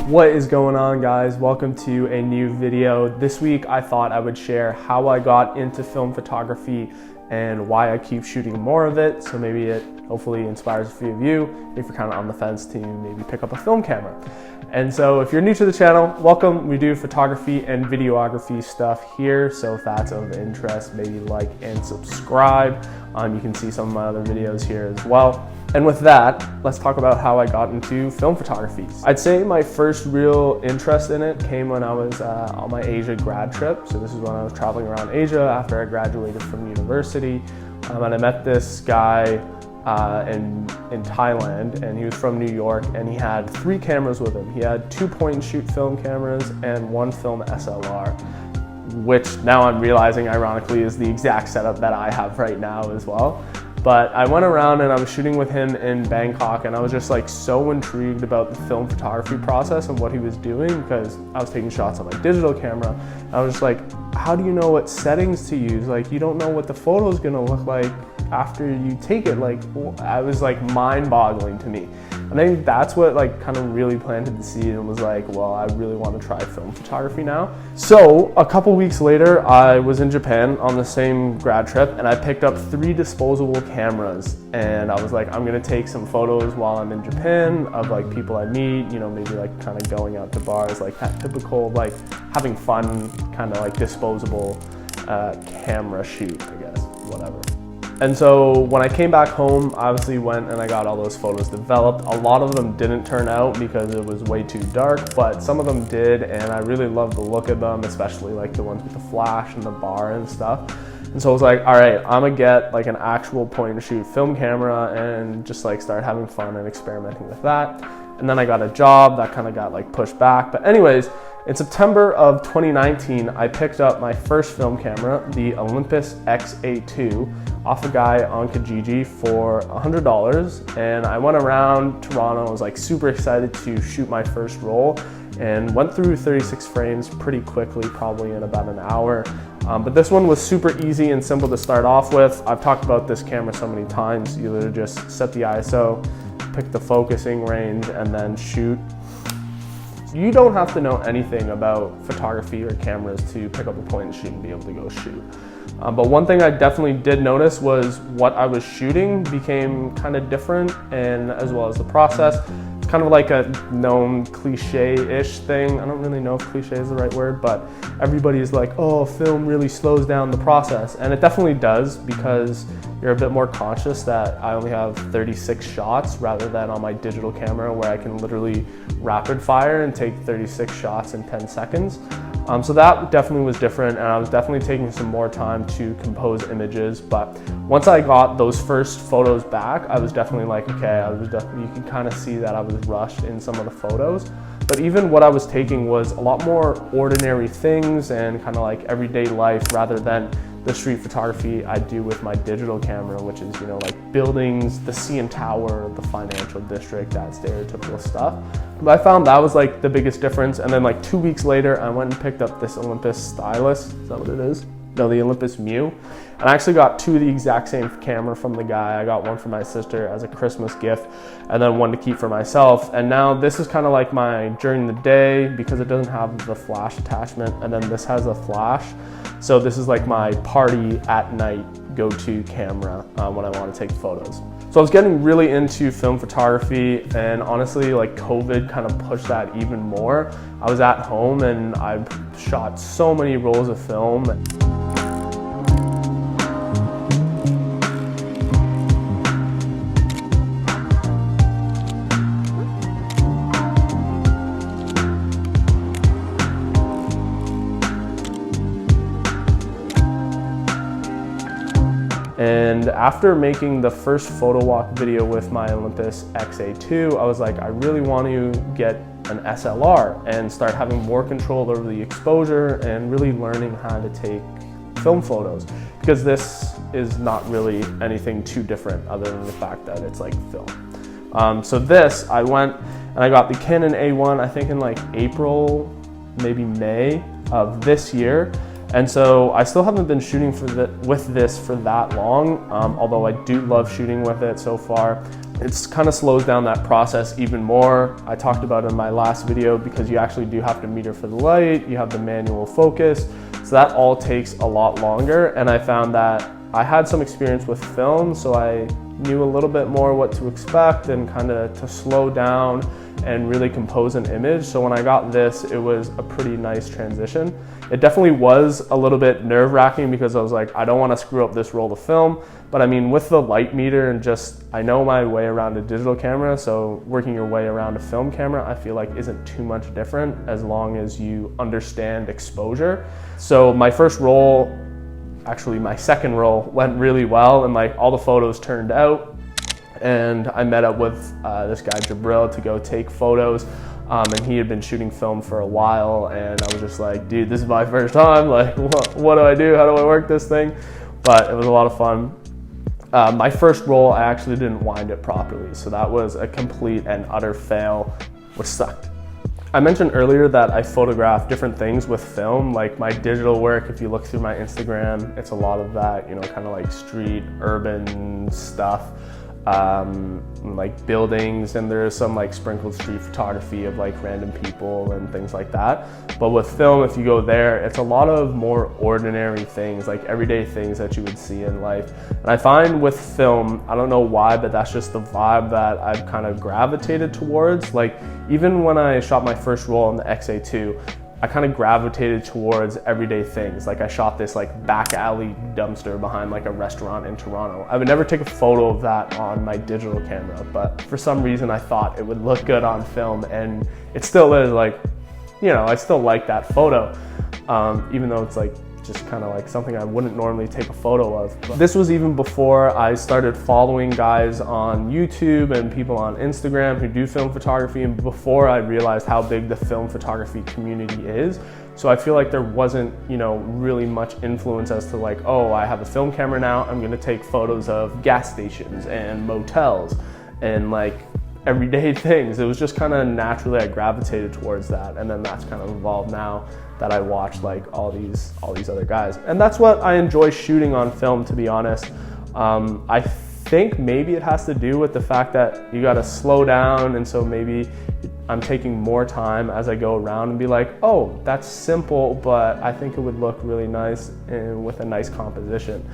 What is going on, guys? Welcome to a new video. This week I thought I would share how I got into film photography and why I keep shooting more of it, so maybe it hopefully inspires a few of you if you're kind of on the fence to maybe pick up a film camera. And so if you're new to the channel, welcome. We do photography and videography stuff here, so if that's of interest, maybe like and subscribe. You can see some of my other videos here as well. And with that, let's talk about how I got into film photography. I'd say my first real interest in it came when I was on my Asia grad trip. So this is when I was traveling around Asia after I graduated from university. And I met this guy in Thailand, and he was from New York, and he had 3 cameras with him. He had 2 point and shoot film cameras and 1 film SLR, which now I'm realizing ironically is the exact setup that I have right now as well. But I went around and I was shooting with him in Bangkok, and I was just like so intrigued about the film photography process and what he was doing, because I was taking shots on my digital camera. I was just like, how do you know what settings to use? Like, you don't know what the photo is gonna look like after you take it. Like, I was like mind-boggling to me. And I think that's what like kind of really planted the seed and was like, well, I really want to try film photography now. So a couple weeks later, I was in Japan on the same grad trip, and I picked up 3 disposable cameras, and I was like, I'm gonna take some photos while I'm in Japan of like people I meet, you know, maybe like kind of going out to bars, like that typical like having fun kind of like disposable camera shoot, I guess, whatever. And so when I came back home, obviously went and I got all those photos developed. A lot of them didn't turn out because it was way too dark, but some of them did, and I really loved the look of them, especially like the ones with the flash and the bar and stuff. And so I was like, all right, I'm gonna get like an actual point and shoot film camera and just like start having fun and experimenting with that. And then I got a job that kind of got like pushed back. But anyways, in September of 2019, I picked up my first film camera, the Olympus XA2, off a guy on Kijiji for $100. And I went around Toronto. I was like super excited to shoot my first roll, and went through 36 frames pretty quickly, probably in about an hour. But this one was super easy and simple to start off with. I've talked about this camera so many times. You literally just set the ISO, pick the focusing range, and then shoot. You don't have to know anything about photography or cameras to pick up a point and shoot and be able to go shoot. But one thing I definitely did notice was what I was shooting became kind of different, and as well as the process. It's kind of like a known cliche-ish thing. I don't really know if cliche is the right word, but everybody's like, oh, film really slows down the process. And it definitely does, because you're a bit more conscious that I only have 36 shots rather than on my digital camera where I can literally rapid fire and take 36 shots in 10 seconds. So that definitely was different, and I was definitely taking some more time to compose images. But once I got those first photos back, I was definitely like, okay, you can kind of see that I was rushed in some of the photos. But even what I was taking was a lot more ordinary things and kind of like everyday life, rather than the street photography I do with my digital camera, which is, you know, like buildings, the CN Tower, the financial district, that stereotypical stuff. But I found that was like the biggest difference. And then like 2 weeks later, I went and picked up this Olympus stylus. Is that what it is? No, the Olympus Mu. And I actually got 2 of the exact same camera from the guy. I got one for my sister as a Christmas gift, and then one to keep for myself. And now this is kind of like my during the day, because it doesn't have the flash attachment, and then this has a flash. So this is like my party at night go-to camera when I want to take photos. So I was getting really into film photography, and honestly, like COVID kind of pushed that even more. I was at home and I shot so many rolls of film. And after making the first photo walk video with my Olympus XA2, I was like, I really want to get an SLR and start having more control over the exposure and really learning how to take film photos, because this is not really anything too different other than the fact that it's like film. So this, I went and I got the Canon A1, I think in like April, maybe May of this year. And so I still haven't been shooting with this for that long, although I do love shooting with it so far. It kind of slows down that process even more. I talked about it in my last video because you actually do have to meter for the light, you have the manual focus, so that all takes a lot longer. And I found that I had some experience with film, so I knew a little bit more what to expect and kind of to slow down and really compose an image. So when I got this, it was a pretty nice transition. It definitely was a little bit nerve-wracking because I was like, I don't want to screw up this roll of film. But I mean, with the light meter and just, I know my way around a digital camera, so working your way around a film camera, I feel like isn't too much different as long as you understand exposure. So my first roll, actually my second roll, went really well, and like all the photos turned out. And I met up with this guy Jabril to go take photos, and he had been shooting film for a while, and I was just like, dude, this is my first time, like what do I do, how do I work this thing? But it was a lot of fun. My first roll, I actually didn't wind it properly, so that was a complete and utter fail, which sucked. I mentioned earlier that I photograph different things with film, like my digital work. If you look through my Instagram, it's a lot of that, you know, kind of like street, urban stuff. Like buildings, and there's some like sprinkled street photography of like random people and things like that. But with film, if you go there, it's a lot of more ordinary things, like everyday things that you would see in life. And I find with film, I don't know why, but that's just the vibe that I've kind of gravitated towards. Like even when I shot my first roll on the XA2, I kind of gravitated towards everyday things. Like I shot this like back alley dumpster behind like a restaurant in Toronto. I would never take a photo of that on my digital camera, but for some reason I thought it would look good on film, and it still is. Like, you know, I still like that photo, even though it's like just kind of like something I wouldn't normally take a photo of. But this was even before I started following guys on YouTube and people on Instagram who do film photography, and before I realized how big the film photography community is. So I feel like there wasn't, you know, really much influence as to like, oh, I have a film camera now, I'm gonna take photos of gas stations and motels and like everyday things. It was just kind of naturally I gravitated towards that, and then that's kind of evolved now that I watch like all these other guys. And that's what I enjoy shooting on film, to be honest. I think maybe it has to do with the fact that you gotta slow down, and so maybe I'm taking more time as I go around and be like, oh, that's simple, but I think it would look really nice and with a nice composition.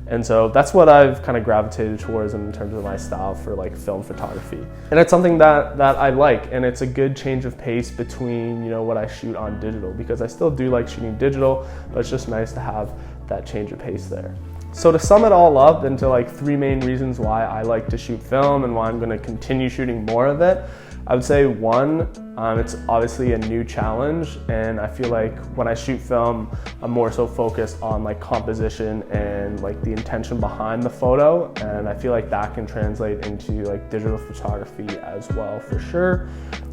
And so that's what I've kind of gravitated towards in terms of my style for like film photography. And it's something that I like, and it's a good change of pace between, you know, what I shoot on digital, because I still do like shooting digital, but it's just nice to have that change of pace there. So to sum it all up into like 3 main reasons why I like to shoot film and why I'm gonna continue shooting more of it, I would say 1, it's obviously a new challenge, and I feel like when I shoot film, I'm more so focused on like composition and like the intention behind the photo, and I feel like that can translate into like digital photography as well, for sure.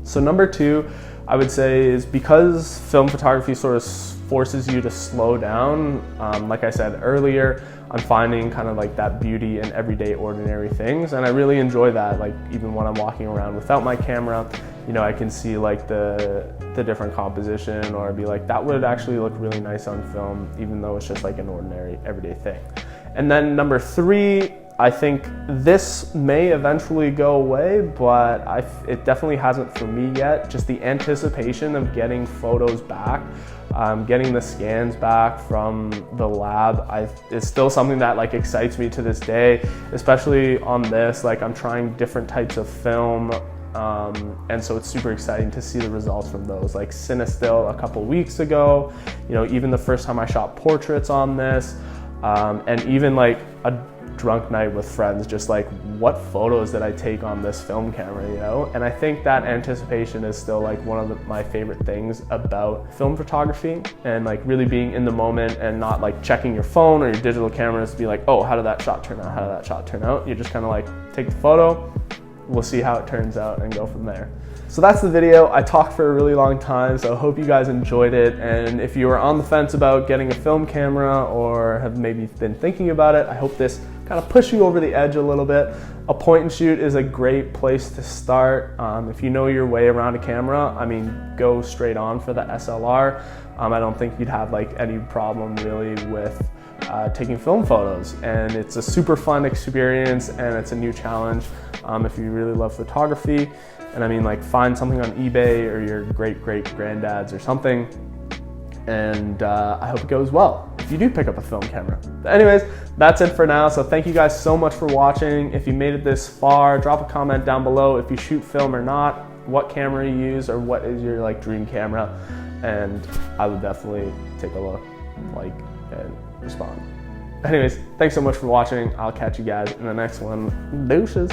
So number 2, I would say, is because film photography sort of forces you to slow down. Like I said earlier, I'm finding kind of like that beauty in everyday ordinary things, and I really enjoy that. Like even when I'm walking around without my camera, you know, I can see like the different composition, or be like, that would actually look really nice on film, even though it's just like an ordinary everyday thing. And then number 3, I think this may eventually go away, but it definitely hasn't for me yet. Just the anticipation of getting photos back, getting the scans back from the lab, is still something that like excites me to this day, especially on this. Like I'm trying different types of film, and so it's super exciting to see the results from those. Like Cinestill a couple weeks ago, you know, even the first time I shot portraits on this, and even like a drunk night with friends, just like, what photos did I take on this film camera, you know? And I think that anticipation is still like one of my favorite things about film photography, and like really being in the moment and not like checking your phone or your digital cameras to be like, oh, how did that shot turn out? How did that shot turn out? You just kind of like take the photo, we'll see how it turns out, and go from there. So that's the video. I talked for a really long time, so I hope you guys enjoyed it. And if you are on the fence about getting a film camera, or have maybe been thinking about it, I hope this kind of pushed you over the edge a little bit. A point and shoot is a great place to start. If you know your way around a camera, I mean, go straight on for the SLR. I don't think you'd have like any problem really with taking film photos, and it's a super fun experience, and it's a new challenge if you really love photography. And I mean, like, find something on eBay or your great-great-granddad's or something, and I hope it goes well if you do pick up a film camera. But anyways, that's it for now. So thank you guys so much for watching. If you made it this far, drop a comment down below if you shoot film or not, what camera you use, or what is your like dream camera, and I would definitely take a look, like, and respond. Anyways, thanks so much for watching. I'll catch you guys in the next one. Deuces.